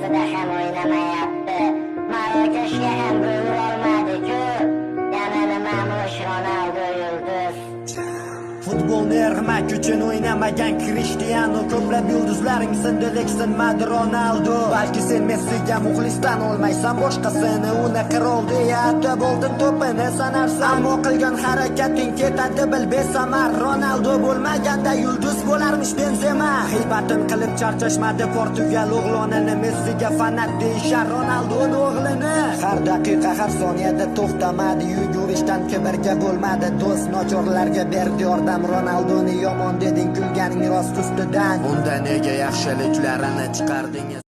safida ham o'ynamayapti. Marokashga ham bo'la olmadi-ku. Yana nimamush Ronaldo yulduz. Futbolni ermak uchun o'ynamagan Cristiano, ko'plab yulduzlaring sindi lekin Ronaldo. Balki sen Messiga muxlisdan olmaysan, boshqasini uni qirol deya atab oldin to'pini sanarsan. Ammo qilgan harakating ketadi bil besamar. Ronaldo bo'lmaganda yulduz bo'larmish Benzema. G'iybatin qilib charchashmadi Portugal o'g'lonini, Messiga fanat deyishar Ronaldoning o'g'lini. Har daqiqa har soniyada to'xtamadi, yugurishdan kibrga bo'lmadi do'st. Nochorlarga berdi yordam, Ronaldoni yomon deding kulganing rost ustidan. Unda nega yaxshiliklarini chiqardingiz?